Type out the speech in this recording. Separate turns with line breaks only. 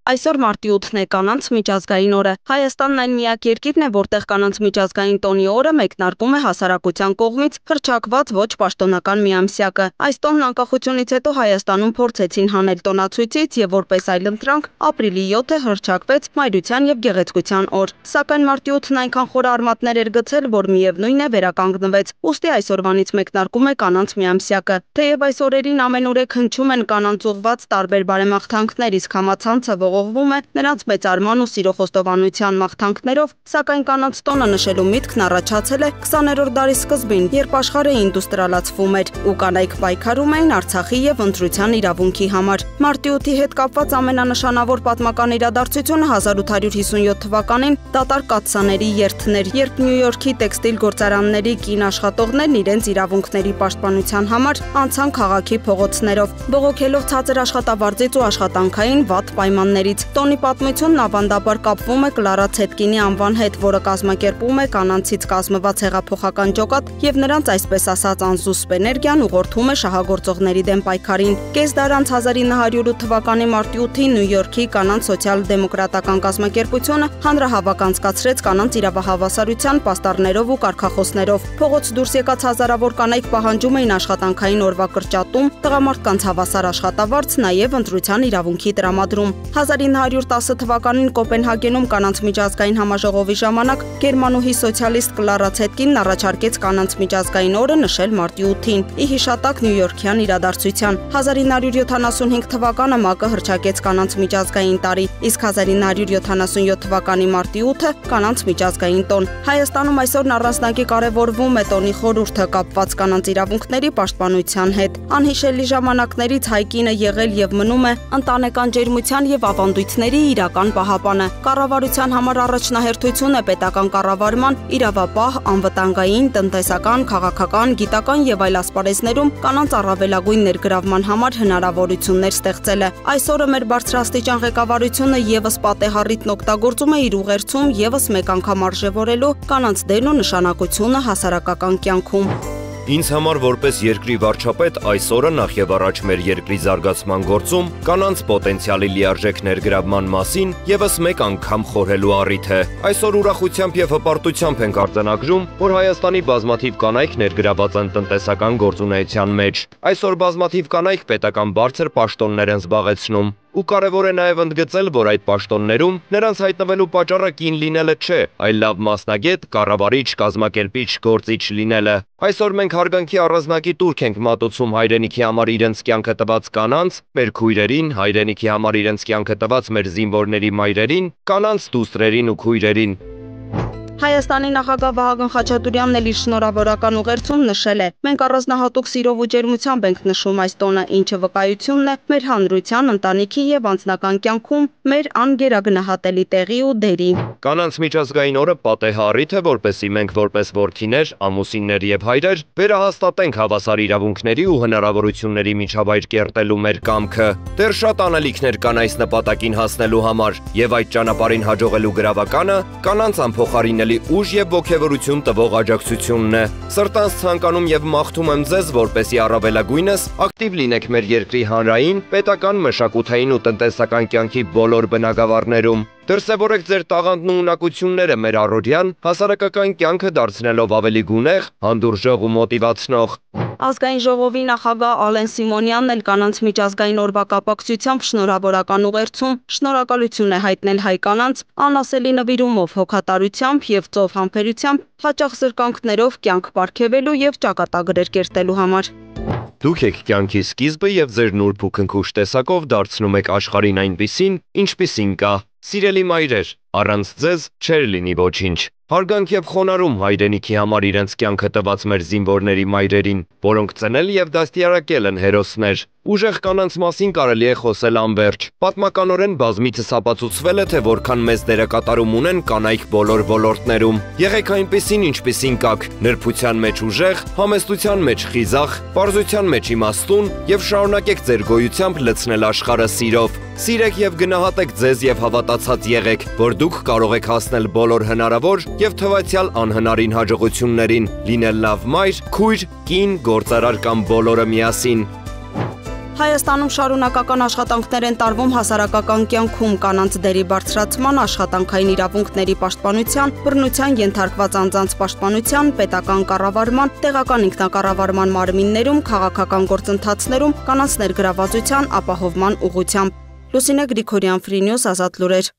Այսօր մարտի 8-ն է կանանց միջազգային օրը։ Հայաստանն այն միակ երկիրն է, որտեղ կանանց միջազգային տոնի օրը մեկնարկում է հասարակության կողմից հռչակված ոչ պաշտոնական միամսյակը։ Այս տոնն անկախությունից հետո Հայաստանում փորձեցին հանել տոնացույցից եւ որպես այլընտրանք ապրիլի 7-ը հռչակվեց Մայրության եւ Գեղեցկության օր։ Սակայն մարտի 8-ն այնքան խոր արմատներ էր գցել, որ միևնույն է վերականգնվեց։ Ուստի այսօրվանից մեկնարկում է կանանց միամսյակը։ Թեև այս օրերին ամենուրեք հնչում են կանանց ուղղված տարբեր բարեմաղթանքներ, իսկ համացանցը ողողվում է նրանց մեծարման ու սիրո խոստովանության մաղթանքներով, սակայն կանանց տոնը նշելու միտքն առաջացել է 20-րդ դարի սկզբին, երբ աշխարհը ինդուստրիալացվում էր ու կանայք պայքարում էին Արցախի եւ ընտրության իրավունքի համար։ Մարտի 8-ի հետ կապված ամենանշանավոր պատմական իրադարձությունը 1857 թվականին դատարկ կաթսաների երթներ, երբ Նյու Յորքի տեքստիլ գործարանների կին աշխատողներն իրենց իրավունքների պաշտպանության համար անցան քաղաքի փողոցներով, բողոքելով ցածր աշխատավարձից ու աշխատանքային վատ պայմաններից։ Տոնի պատմությունն ավանդաբար կապվում է Կլարա Ցետկինի անվան հետ, որը կազմակերպում է կանանցից կազմված հեղափոխական ջոկատ եւ նրանց այսպես ասած անզուսպ էներգիան ուղղորդում է շահագործողների դեմ պայքարին։ Կես դար անց 1908 թվականի մարտի 8-ին Նյու Յորքի կանանց սոցիալ-դեմոկրատական կազմակերպությունը հանրահավաք անցկացրեց կանանց իրավահավասարության պաստառներով ու կարգախոսներով։ Փողոց դուրս եկած հազարավոր կանայք պահանջում էին աշխատանքային օրվա կրճատում, տղամարդկանց հավասար աշխատավարձ, նաեւ ընտրության իրավունքի տրամադրում։ 1910 թվականին Կոպենհագենում կանանց միջազգային համաժողովի ժամանակ գերմանուհի սոցիալիստ Կլարա Ցետկինն առաջարկեց կանանց միջազգային օրը նշել մարտի 8-ին՝ ի հիշատակ նյույորքյան իրադարձության։ 1975 թվականը ՄԱԿ-ը հռչակեց կանանց միջազգային տարի, իսկ 1977 թվականի մարտի 8-ը կանանց միջազգային տոն։ Հայաստանում այսօրն առանձնակի կարևորվում է տոնի խորհուրդը կապված կանանց իրավունքների պաշտպանության հետ։ Անհիշելի ժամանակներից հայ կինը եղել եւ մնում է ընտանեկան ջերմության եւ ավանդույթների իրական պահապանը։ Կառավարության համար առաջնահերթություն է պետական կառավարման, իրավապահ, անվտանգային, տնտեսական, քաղաքական, գիտական եւ այլ ասպարեզներում կանանց առավելագույն ներգրավման համար հնարավորություններ ստեղծելը։ Այսօրը մեր բարձրաստիճան ղեկավարությունը եւս պատեհառիթն օգտագործում է իր ուղերձում եւս մեկ անգամ արժևորելու կանանց դերն ու նշանակությունը հասարակական կյանքում։
Ինձ համար որպես երկրի վարչապետ այս օրը նախ եւ առաջ մեր երկրի զարգացման գործում կանանց պոտենցիալի լիարժեք ներգրավման մասին եւս մեկ անգամ խորհելու առիթ է։ Այսօր ուրախությամբ եւ հպարտությամբ ենք արձանագրում, որ Հայաստանի բազմաթիվ կանայք ներգրաված են տնտեսական գործունեության մեջ։ Այսօր բազմաթիվ կանայք պետական բարձր պաշտոններ են զբաղեցնում։ Ու կարևոր է նաև ընդգծել, որ այդ պաշտոններում նրանց հայտնվելու պատճառը կին լինելը չէ, այլ լավ մասնագետ, կառավարիչ, կազմակերպիչ, գործիչ լինելը։ Այսօր մենք հարգանքի առանձնակի տուրք ենք մատուցում հայրենիքի համար իրենց կյանքը տված կանանց, մեր քույրերին, հայրենիքի համար իրենց կյանքը տված մեր զինվորների մայրերին, կանանց դուստրերին ու քույրերին։
Հայաստանի նախագահ Վահագն Խաչատուրյանն էլ իր շնորհավորական ուղերձում նշել է. «Մենք առանձնահատուկ սիրով ու ջերմությամբ ենք նշում այս տոնը, ինչը վկայությունն է մեր հանրության, ընտանիքի եւ անձնական կյանքում մեր անգերագնահատելի տեղի ու դերի»։
Կանանց միջազգային օրը պատեհառիթ է, որպեսզի մենք որպես որդիներ, ամուսիններ եւ հայրեր վերահաստատենք հավասար իրավունքների ու հնարավորությունների միջավայր կերտելու մեր կամքը։ Դեռ շատ անելիքներ կան այս նպատակին հասնելու համար, եւ այդ ճանապարհին հաջողելու գրավականը կանանց անփոխարինելի ուժ եւ ոգևորություն տվող աջակցությունն է։ Սրտանց ցանկանում եւ մաղթում եմ ձեզ, որպեսզի առավելագույնս ակտիվ լինեք մեր երկրի հանրային, պետական, մշակութային ու տնտեսական կյանքի բոլոր բնագավառներում։ Դրսևորեք ձեր տաղանդն ու ունակությունները մեր առօրյան հասարակական կյանքը դարձնելով ավելի գունեղ, հանդուրժող ու մոտիվացնող։
Ազգային ժողովի նախագահ Ալեն Սիմոնյանն էլ կանանց միջազգային օրվա կապակցությամբ շնորհավորական ուղերձում շնորհակալություն է հայտնել հայ կանանց անասելի նվիրումով, հոգատարությամբ եւ ծով համբերությամբ հաճախ զրկանքներով կյանք պարգևելու եւ ճակատագրեր կերտելու համար։
Դուք եք կյանքի սկիզբը եւ ձեր նուրբ ու քնքուշ տեսակով դարձնում եք աշխարհին այնպիսին, ինչպիսին կա։ Սիրելի մայրեր, առանց ձեզ չէր լինի ոչինչ։ Հարգանք եւ խոնարհում հայրենիքի համար իրենց կյանքը տված մեր զինվորների մայրերին, որոնք ծնել եւ դաստիարակել են հերոսներ։ Ուժեղ կանանց մասին կարելի է խոսել անվերջ։ Պատմականորեն բազմիցս ապացուցվել է, թե որքան մեծ դերակատարում ունեն կանայք բոլոր ոլորտներում։ Եղեք այնպիսին, ինչպիսին կաք, նրբության մեջ ուժեղ, համեստության մեջ խիզախ, պարզության մեջ իմաստուն եւ շարունակեք ձեր գոյությամբ լցնել աշխարհը սիրով։ Սիրեք եւ գնահատեք ձեզ եւ հավատացած եղեք, որ դուք կարող եք հասնել բոլոր հնարավոր եւ թվացյալ անհնարին հաջողություններին, լինել լավ մայր, քույր, կին, գործարար կամ բոլորը միասին։
Հայաստանում շարունակական աշխատանքներ են տարվում հասարակական կյանքում կանանց դերի բարձրացման, աշխատանքային իրավունքների պաշտպանության, բռնության ենթարկված անձանց պաշտպանության, պետական կառավարման, տեղական ինքնակառավարման մարմիններում, քաղաքական գործընթացներում, կանանց ներգրավվածության ապահովման ուղղությամբ։ Լուսինե Գրիգորյան, Free News, Ազատ լուրեր։